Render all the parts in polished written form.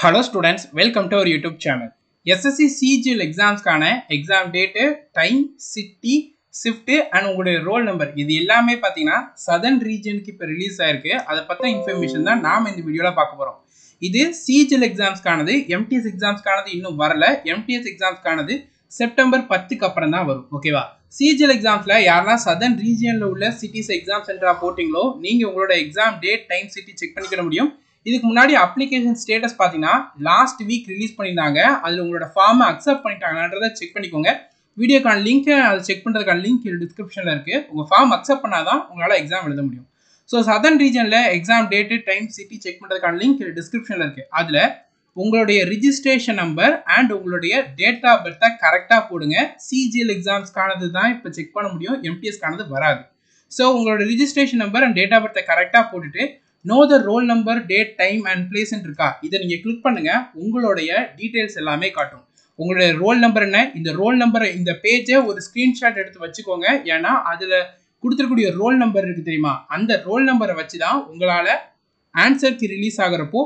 Hello students, welcome to our YouTube channel. SSC CGL exams கான exam date, time, city, shift and உங்களுடைய roll number இது எல்லாமே பார்த்தீங்கன்னா southern regionக்கு இப்போ release ஆயிருக்கு. அதை பற்றின இன்ஃபர்மேஷன் தான் நாம் இந்த வீடியோவில் பார்க்க போகிறோம். இது CGL exams கானது, MTS exams கானது இன்னும் வரல. MTS exams கானது செப்டம்பர் 10க்கு அப்புறம் தான் வரும். ஓகேவா? CGL examsல யாரெல்லாம் southern regionல உள்ள cities exam center போட்டிங்களோ நீங்க உங்களோட exam date, time, city check பண்ணிக்க முடியும். இதுக்கு முன்னாடி அப்ளிகேஷன் ஸ்டேட்டஸ் பார்த்தீங்கன்னா லாஸ்ட் வீக் ரிலீஸ் பண்ணியிருந்தாங்க. அதில் உங்களோட ஃபார்மை அக்செப்ட் பண்ணிட்டாங்கன்றதை செக் பண்ணிக்கோங்க. வீடியோக்கான லிங்க் அதை செக் பண்ணுறதுக்கான லிங்க் டிஸ்கிரிப்ஷனில் இருக்குது. உங்கள் ஃபார்ம் அக்செப்ட் பண்ணாதான் உங்களால் எக்ஸாம் எழுத முடியும். ஸோ சதர்ன் ரீஜனில் exam date, time, city check பண்ணுறதுக்கான லிங்க் டிஸ்கிரிப்ஷனில் இருக்குது. அதில் உங்களுடைய ரிஜிஸ்ட்ரேஷன் நம்பர் அண்ட் உங்களுடைய டேட் ஆஃப் பர்த்தை கரெக்டாக போடுங்க. CGL எக்ஸாம்ஸ்க்கானது தான் இப்போ செக் பண்ண முடியும், MTSக்கானது வராது. ஸோ உங்களோட registration number and date of பர்த்தை கரெக்டாக போட்டுட்டு know the roll number, date, time and place இருக்கா இதை நீங்கள் கிளிக் பண்ணுங்க. உங்களுடைய டீட்டெயில்ஸ் எல்லாமே காட்டும். உங்களுடைய ரோல் நம்பர் என்ன, இந்த ரோல் நம்பர் இந்த பேஜை ஒரு ஸ்க்ரீன்ஷாட் எடுத்து வச்சுக்கோங்க. ஏன்னா அதில் கொடுத்துருக்கூடிய ரோல் நம்பர் இருக்குது தெரியுமா, அந்த ரோல் நம்பரை வச்சு தான் உங்களால் ஆன்சர் கீ ரிலீஸ் ஆகிறப்போ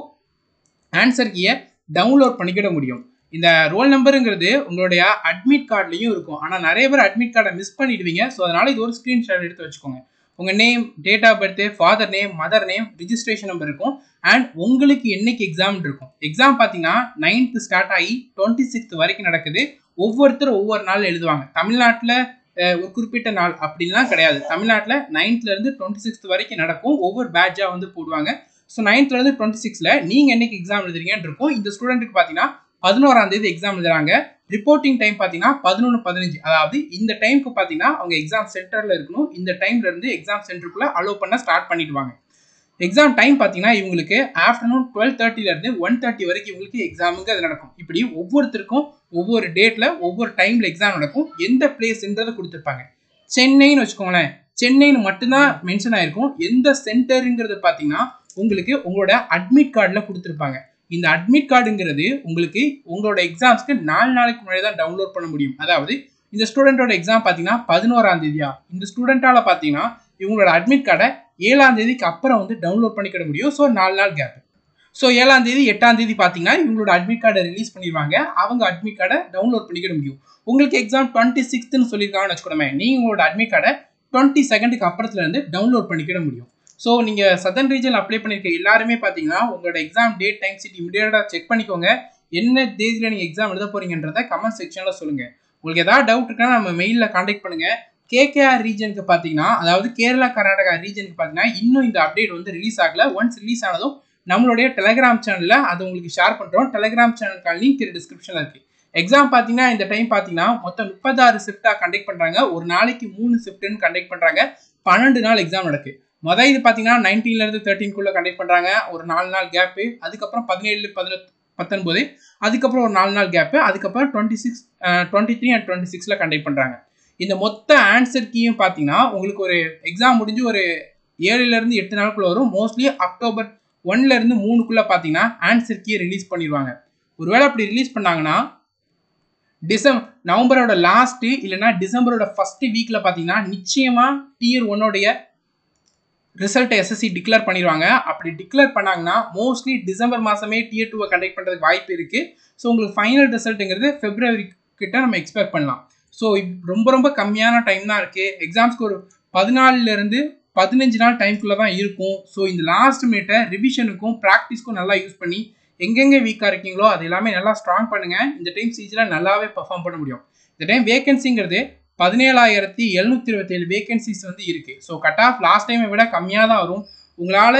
ஆன்சர் கீயை டவுன்லோட் பண்ணிக்கிட முடியும். இந்த ரோல் நம்பருங்கிறது உங்களுடைய அட்மிட் கார்ட்லேயும் இருக்கும். ஆனால் நிறைய பேர் அட்மிட் கார்டை மிஸ் பண்ணிடுவீங்க. ஸோ அதனால் இது ஒரு ஸ்க்ரீன்ஷாட் எடுத்து வச்சுக்கோங்க. உங்கள் name, date of birth, father name, mother name, registration number இருக்கும். அண்ட் உங்களுக்கு என்னைக்கு எக்ஸாம் இருக்கும். எக்ஸாம் பார்த்தீங்கன்னா 9th ஸ்டார்ட் ஆகி 26th வரைக்கும் நடக்குது. ஒவ்வொருத்தரும் ஒவ்வொரு நாள் எழுதுவாங்க. தமிழ்நாட்டில் ஒரு குறிப்பிட்ட நாள் அப்படின்லாம் கிடையாது. தமிழ்நாட்டில் 9th-லேருந்து 26th வரைக்கும் நடக்கும். ஒவ்வொரு பேட்சாக வந்து போடுவாங்க. ஸோ 9th-லேருந்து 26th நீங்கள் என்னைக்கு எக்ஸாம் எழுதுறீங்கன்னு இருக்கும். இந்த ஸ்டூடெண்ட்டுக்கு பார்த்தீங்கன்னா 11ஆம் தேதி எக்ஸாம் எழுதுறாங்க. ரிப்போர்ட்டிங் டைம் பார்த்தீங்கன்னா 11:15. அதாவது இந்த டைமுக்கு பார்த்தீங்கன்னா அவங்க எக்ஸாம் சென்டரில் இருக்கணும். இந்த டைம்ல இருந்து எக்ஸாம் சென்டருக்குள்ள அலோவ் பண்ண ஸ்டார்ட் பண்ணிடுவாங்க. எக்ஸாம் டைம் பார்த்தீங்கன்னா இவங்களுக்கு ஆஃப்டர்நூன் 12:30 1:30 வரைக்கும் இவங்களுக்கு எக்ஸாமுங்க அது நடக்கும். இப்படி ஒவ்வொருத்தருக்கும் ஒவ்வொரு டேட்ல ஒவ்வொரு டைம்ல எக்ஸாம் நடக்கும். எந்த பிளேஸ்ன்றதை கொடுத்துருப்பாங்க. சென்னைன்னு வச்சுக்கோங்களேன், சென்னைன்னு மட்டும்தான் மென்ஷன் ஆயிருக்கும். எந்த சென்டருங்கிறது பார்த்தீங்கன்னா உங்களுக்கு உங்களோட அட்மிட் கார்டில் கொடுத்துருப்பாங்க. இந்த அட்மிட் கார்டுங்கிறது உங்களுக்கு உங்களோட எக்ஸாம்ஸ்க்கு 4 நாளைக்கு முன்னாடி தான் டவுன்லோட் பண்ண முடியும். அதாவது இந்த ஸ்டூடெண்டோட எக்ஸாம் பார்த்தீங்கன்னா 11ஆம் தேதியா, இந்த ஸ்டூடெண்டால பார்த்தீங்கன்னா இவங்களோட அட்மிட் கார்டை 7ஆம் தேதிக்கு அப்புறம் வந்து டவுன்லோட் பண்ணிக்கிட முடியும். ஸோ 4 நாள் கேப். ஸோ 7ஆம் தேதி 8ஆம் தேதி பார்த்தீங்கன்னா இவங்களோட அட்மிட் கார்டை ரிலீஸ் பண்ணிடுவாங்க. அவங்க அட்மிட் கார்டை டவுன்லோட் பண்ணிக்கிட முடியும். உங்களுக்கு எக்ஸாம் 26th சொல்லியிருக்காங்கன்னு வச்சுக்கோமே, நீங்கள் உங்களோட அட்மிட் கார்டை 22nd அப்புறத்துல இருந்து டவுன்லோட் பண்ணிக்கிட முடியும். ஸோ நீங்கள் சதர்ன் ரீஜன் அப்ளை பண்ணியிருக்க எல்லாருமே பார்த்தீங்கன்னா உங்களோட எக்ஸாம் டேட், டைம், சிட்டி இமீடியட்டாக செக் பண்ணிக்கோங்க. என்ன தேதியில் நீங்கள் எக்ஸாம் எழுத போகிறீங்கன்றதை கமெண்ட் செக்ஷனில் சொல்லுங்கள். உங்களுக்கு ஏதாவது டவுட் இருக்குன்னா நம்ம மெயிலில் காண்டாக்ட் பண்ணுங்கள். KKR ரீஜனுக்கு பார்த்தீங்கன்னா, அதாவது கேரளா கர்நாடகா ரீஜனுக்கு பார்த்தீங்கன்னா இன்னும் இந்த அப்டேட் வந்து ரிலீஸ் ஆகலை. ஒன்ஸ் ரிலீஸ் ஆனதும் நம்மளுடைய டெலிகிராம் சேனலில் அதை உங்களுக்கு ஷேர் பண்ணுறோம். டெலிகிராம் சேனலுக்கான லிங்க் டிஸ்கிரிப்ஷனில் இருக்குது. எக்ஸாம் பார்த்தீங்கன்னா இந்த டைம் பார்த்தீங்கன்னா மொத்தம் 36 ஷிஃப்டாக கண்டக்ட் பண்ணுறாங்க. ஒரு நாளைக்கு 3 ஷிஃப்ட்டுன்னு கண்டக்ட் பண்ணுறாங்க. 12 நாள் எக்ஸாம் நடக்குது. இது பார்த்தீங்கன்னா 19லேருந்து 13க்குள்ளே கண்டக்ட் பண்ணுறாங்க. ஒரு 4 நாள் கேப்பு. அதுக்கப்புறம் 17, 19, அதுக்கப்புறம் ஒரு 4 நாள் கேப்பு. அதுக்கப்புறம் 26, 23 and 26ல கண்டக்ட் பண்ணுறாங்க. இந்த மொத்த ஆன்சர் கீயும் பார்த்தீங்கன்னா உங்களுக்கு ஒரு எக்ஸாம் முடிஞ்சு ஒரு 7லேருந்து 8 நாளுக்குள்ளே வரும். மோஸ்ட்லி அக்டோபர் 1லேருந்து 3க்குள்ளே பார்த்தீங்கன்னா ஆன்சர் கீயை ரிலீஸ் பண்ணிடுவாங்க. ஒருவேளை அப்படி ரிலீஸ் பண்ணாங்கன்னா நவம்பரோட லாஸ்ட்டு இல்லைன்னா டிசம்பரோட ஃபர்ஸ்ட் வீக்கில் பார்த்தீங்கன்னா நிச்சயமாக Tier 1 ரிசல்ட்டை SSC டிக்ளேர் பண்ணிடுவாங்க. அப்படி டிக்ளேர் பண்ணாங்கன்னா மோஸ்ட்லி டிசம்பர் மாதமே Tier 2 கண்டக்ட் பண்ணுறதுக்கு வாய்ப்பு இருக்குது. ஸோ உங்களுக்கு ஃபைனல் ரிசல்ட்டுங்கிறது February கிட்ட நம்ம எக்ஸ்பெக்ட் பண்ணலாம். ஸோ ரொம்ப ரொம்ப கம்மியான டைம் தான் இருக்குது. எக்ஸாம்ஸ்க்கு ஒரு 14லேருந்து 15 நாள் டைம்குள்ளே தான் இருக்கும். ஸோ இந்த லாஸ்ட் மினிட்டை ரிவிஷனுக்கும் ப்ராக்டிஸ்க்கும் நல்லா யூஸ் பண்ணி எங்கெங்கே வீக்காக இருக்கீங்களோ அது எல்லாமே நல்லா ஸ்ட்ராங் பண்ணுங்கள். இந்த டைம் CGL நல்லாவே பர்ஃபார்ம் பண்ண முடியும். இந்த டைம் வேகன்சிங்கிறது 17,727 வேகன்சிஸ் வந்து இருக்குது. ஸோ கட் ஆஃப் லாஸ்ட் டைமை விட கம்மியாக தான் வரும். உங்களால்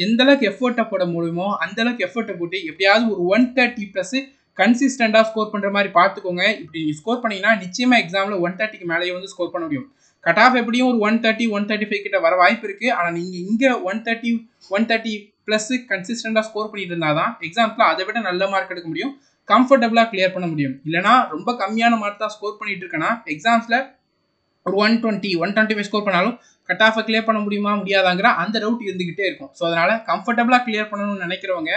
எந்த அளவுக்கு எஃபர்ட்டை போட முடியுமோ அந்த அளவுக்கு எஃபர்ட்டை போட்டு எப்படியாவது ஒரு 130+ கன்சிஸ்டண்டாக ஸ்கோர் பண்ணுற மாதிரி பார்த்துக்கோங்க. இப்படி நீங்கள் ஸ்கோர் பண்ணிங்கன்னா நிச்சயமாக எக்ஸாமில் 130க்கு மேலேயே வந்து ஸ்கோர் பண்ண முடியும். கட் ஆஃப் எப்படியும் ஒரு 130, 135 கிட்ட வர வாய்ப்பு இருக்குது. ஆனால் நீங்கள் இங்கே 130, 130+ கன்சிஸ்டண்டாக ஸ்கோர் பண்ணிட்டு இருந்தால் தான் எக்ஸாம்ஸில் அதை விட நல்ல மார்க் எடுக்க முடியும், கம்ஃபர்டபுளாக கிளியர் பண்ண முடியும். இல்லைனா ரொம்ப கம்மியான மார்க் தான் ஸ்கோர் பண்ணிட்டு இருக்கேன்னா எக்ஸாம்ஸில் ஒரு 120, 125 ஸ்கோர் பண்ணாலும் கட் ஆஃபை கிளியர் பண்ண முடியுமா முடியாதாங்கிற அந்த டவுட் இருந்துகிட்டே இருக்கும். ஸோ அதனால் கம்ஃபர்டபுளாக கிளியர் பண்ணணும்னு நினைக்கிறவங்க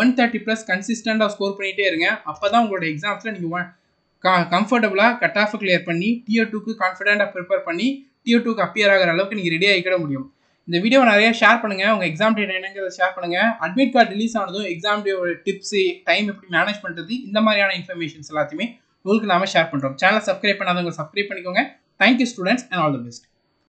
130+ கன்சிஸ்டண்டாக ஸ்கோர் பண்ணிகிட்டே இருங்க. அப்போ தான் உங்களோட எக்ஸாம்ஸில் நீங்கள் கம்ஃபர்டபுளாக கட் ஆஃபை கிளியர் பண்ணி Tier 2க்கு கான்ஃபிடென்ட்டாக ப்ரிப்பேர் பண்ணி Tier 2க்கு அப்பியர் ஆகிற அளவுக்கு நீங்கள் ரெடி ஆகிக்கிட முடியும். இந்த வீடியோவை நிறைய ஷேர் பண்ணுங்க, உங்க எக்ஸாம் டேட் என்னங்கிறத ஷேர் பண்ணுங்க. அட்மிட் கார்டு ரிலீஸ் ஆனதும் எக்ஸாம் டே டிப்ஸ், டைம் எப்படி மேனேஜ் பண்றது, இந்த மாதிரியான இன்ஃபர்மேஷன்ஸ் எல்லாத்தையுமே உங்களுக்கு நாம ஷேர் பண்றோம். சேனலை சப்ஸ்கிரைப் பண்ணாதவங்க சப்ஸ்கிரைப் பண்ணிக்கோங்க. Thank you students and all the best.